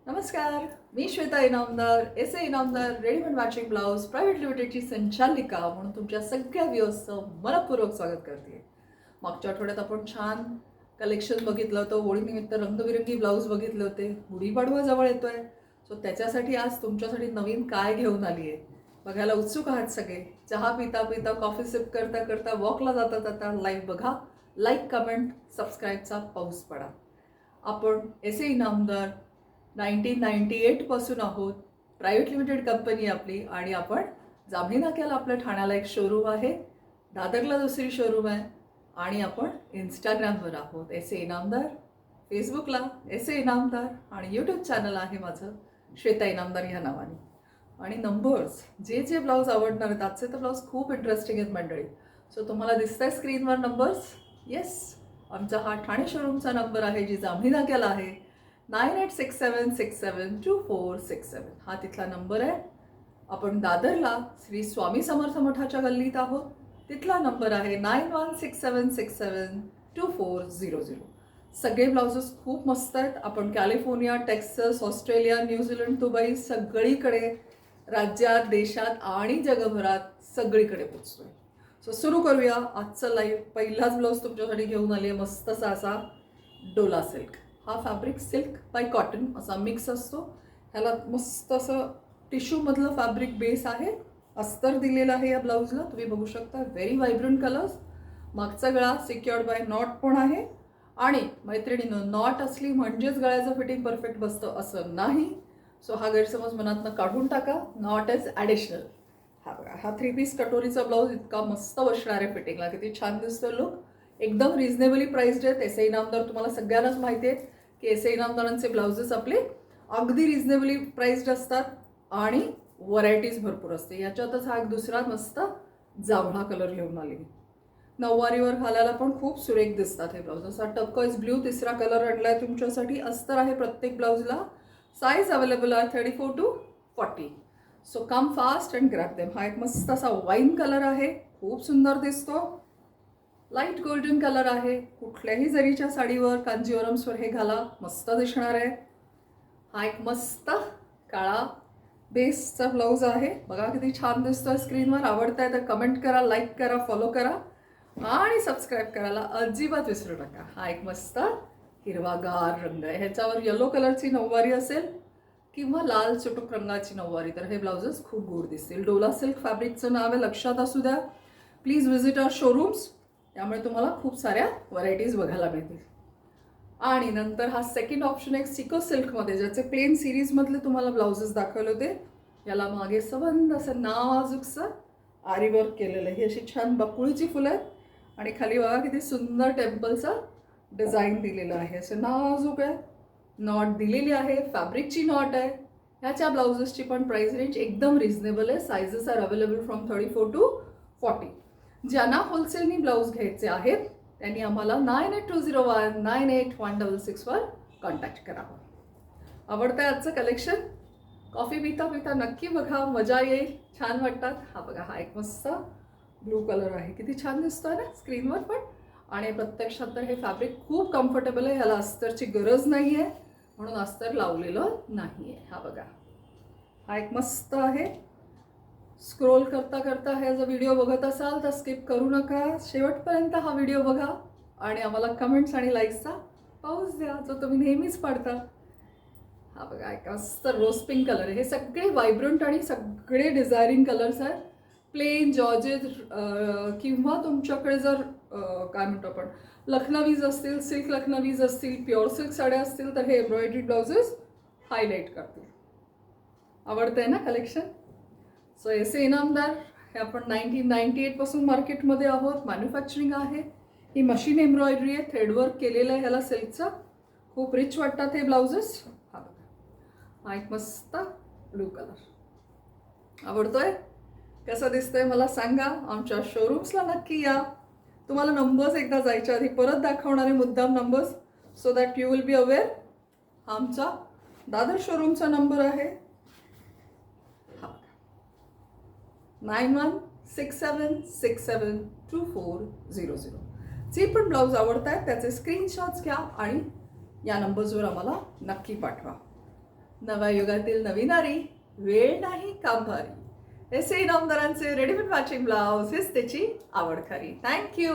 नमस्कार, मी Shweta Inamdar, S A. Inamdar, readymade matching blouse private लिमिटेडची संचालिका म्हणून तुमच्या सगळ्या व्ह्यूअर्सचं मनपूर्वक स्वागत करते. मागच्या आठवड्यात आपण छान कलेक्शन बघितलं होतं, होळीनिमित्त रंगबिरंगी ब्लाऊज बघितले होते. गुढीपाडवा जवळ येतोय, सो त्याच्यासाठी आज तुमच्यासाठी नवीन काय घेऊन आली आहे बघायला उत्सुक आहात सगळे. चहा पिता पिता, कॉफी सिप करता करता, वॉकला जाता जाता लाईव्ह बघा. लाईक, कमेंट, सबस्क्राईबचा पाऊस पडा. आपण एस.ए. इनामदार 1998 पासून आहोत. प्रायव्हेट लिमिटेड कंपनी आपली आणि आपण जांभळी नाक्याला आपल्या ठाण्याला एक शोरूम आहे, दादरला दुसरी शोरूम आहे आणि आपण इंस्टाग्रामवर आहोत एस.ए. इनामदार, फेसबुकला एस.ए. इनामदार आणि यूट्यूब चॅनल आहे माझं श्वेता इनामदार ह्या नावाने. आणि नंबर्स जे जे ब्लाऊज आवडणार आहेत, आजचे तर ब्लाऊज खूप इंटरेस्टिंग आहेत मंडळी. सो तुम्हाला दिसत आहे स्क्रीनवर नंबर्स. येस, आमचा हा ठाणे शोरूमचा नंबर आहे जी जांभळी नाक्याला आहे. 9867672467 हा तिथला नंबर आहे. आपण दादरला श्री स्वामी समर्थ मठाच्या गल्लीत आहोत, तिथला नंबर आहे 9167672400. सगळे ब्लाउजेस खूप मस्त आहेत. आपण California, Texas, Australia, New Zealand, Dubai सगळीकडे, राज्यात, देशात आणि जगभरात सगळीकडे पोचतोय. सो सुरू करूया आजचं लाईव्ह. पहिलाच ब्लाऊज तुमच्यासाठी घेऊन आली आहे, मस्तसा असा डोला सिल्क. हा फॅब्रिक सिल्क बाय कॉटन असा मिक्स असतो. ह्याला मस्त असं टिश्यूमधलं फॅब्रिक बेस आहे. अस्तर दिलेलं आहे या ब्लाऊजला, तुम्ही बघू शकता. Very vibrant colours. मागचा गळा सिक्युअर्ड बाय नॉट पण आहे. आणि मैत्रिणीनं नॉट असली म्हणजेच गळ्याचं फिटिंग परफेक्ट बसतं असं नाही. सो हा गैरसमज मनातनं काढून टाका. Not is additional. हा बघा, हा 3 पीस कटोरीचा ब्लाऊज इतका मस्त बसणार आहे फिटिंगला, किती छान दिसतं लुक. एकदम रिझनेबली प्राइस्ड आहेत. एस.ए. इनामदार तुम्हाला सगळ्यांनाच माहिती आहे की एस.ए. इनामदारांचे ब्लाउजेस आपले अगदी रिझनेबली प्राइस्ड असतात आणि व्हरायटीज भरपूर असते. याच्यातच हा एक दुसरा मस्त जांभळा कलर घेऊन आली. नऊवारीवर घालायला पण खूप सुरेख दिसतात हे ब्लाऊज. असा टर्कोइज ब्ल्यू तिसरा कलर आणला आहे तुमच्यासाठी. अस्तर आहे प्रत्येक ब्लाऊजला. साईज अवेलेबल आहे 34 to 40. So come fast and grab them. हा एक मस्त असा वाईन कलर आहे, खूप सुंदर दिसतो. लाईट गोल्डन कलर आहे. कुठल्याही जरीच्या साडीवर, कांजीवरम्सवर हे घाला, मस्त दिसणार आहे. हा एक मस्त काळा बेसचा ब्लाऊज आहे. बघा किती छान दिसतोय स्क्रीनवर. आवडताय तर कमेंट करा, लाईक करा, फॉलो करा आणि सबस्क्राईब करायला अजिबात विसरू नका. हा एक मस्त हिरवागार रंग आहे. ह्याच्यावर येलो कलरची नऊवारी असेल किंवा लाल चुटूक रंगाची नऊवारी, तर हे ब्लाउजेस खूप गोड दिसतील. डोला सिल्क फॅब्रिकचं नाव आहे, लक्षात असू द्या. प्लीज व्हिजिट आवर शोरूम्स, त्यामुळे तुम्हाला खूप साऱ्या व्हरायटीज बघायला मिळतील. आणि नंतर हा सेकंड ऑप्शन एक सिको सिल्कमध्ये, ज्याचे प्लेन सिरीजमधले तुम्हाला ब्लाउजेस दाखवले होते. याला मागे सबंध असं नाजूकसं आरी वर्क केलेलं आहे. ही अशी छान बकुळीची फुलं आहेत आणि खाली बघा किती सुंदर टेम्पलचं डिझाईन दिलेलं आहे. असं नाजूक आहे. नॉट दिलेली आहे, फॅब्रिकची नॉट आहे. ह्याच्या ब्लाउजेसची पण प्राइस रेंज एकदम रिझनेबल आहे. Sizes are available from 34 to 40. ज्यांना होलसेलनी ब्लाऊज घ्यायचे आहेत त्यांनी आम्हाला 9820198166 वर कॉन्टॅक्ट करावं. आवडतं आहे आजचं कलेक्शन? कॉफी पिता पिता नक्की बघा, मजा येईल, छान वाटतात. हा बघा, हा एक मस्त ब्लू कलर आहे, किती छान दिसतोय ना स्क्रीनवर पण. आणि प्रत्यक्षात तर हे फॅब्रिक खूप कम्फर्टेबल आहे. ह्याला अस्तरची गरज नाही आहे म्हणून अस्तर लावलेलं नाही आहे. हा बघा, हा एक मस्त आहे. स्क्रोल करता करता हे जर व्हिडिओ बघत असाल तर स्किप करू नका, शेवटपर्यंत हा व्हिडिओ बघा आणि आम्हाला कमेंट्स आणि लाईक्सचा पाऊस द्या जो तुम्ही नेहमीच पाडता. हा बघा, एक मस्त रोज पिंक कलर आहे. हे सगळे व्हायब्रंट आणि सगळे डिझायरिंग कलर्स आहेत. प्लेन जॉर्जेट किंवा तुमच्याकडे जर काय म्हणतो आपण लखनवीज असतील, सिल्क लखनवीज असतील, प्युअर सिल्क साड्या असतील तर हे एम्ब्रॉयडरी ब्लाउजेस हायलाईट करतील. आवडतंय ना कलेक्शन? सो एस.ए. इनामदार हे आपण 1998 पासून मार्केटमध्ये आहोत. मॅन्युफॅक्चरिंग आहे. ही मशीन एम्ब्रॉयडरी आहे, थ्रेडवर्क केलेलं आहे ह्याला सिल्कचं. खूप रिच वाटतात हे ब्लाउजेस. हा बघा, हा एक मस्त ब्लू कलर. आवडतोय? कसं दिसतंय मला सांगा. आमच्या शोरूम्सला नक्की या. तुम्हाला नंबर्स एकदा जायच्या आधी परत दाखवणारे मुद्दाम numbers, so that you will be aware. हा आमचा दादर शोरूमचा नंबर आहे 9167672400. जे पण ब्लाऊज आवडत आहेत त्याचे स्क्रीनशॉट्स घ्या आणि या नंबर्सवर आम्हाला नक्की पाठवा. नव्या युगातील नवी नारी, वेळ नाही काम भारी. एस ए इनामदारांचे रेडीमेड मॅचिंग ब्लाउज हेच त्याची आवड खरी. थँक्यू.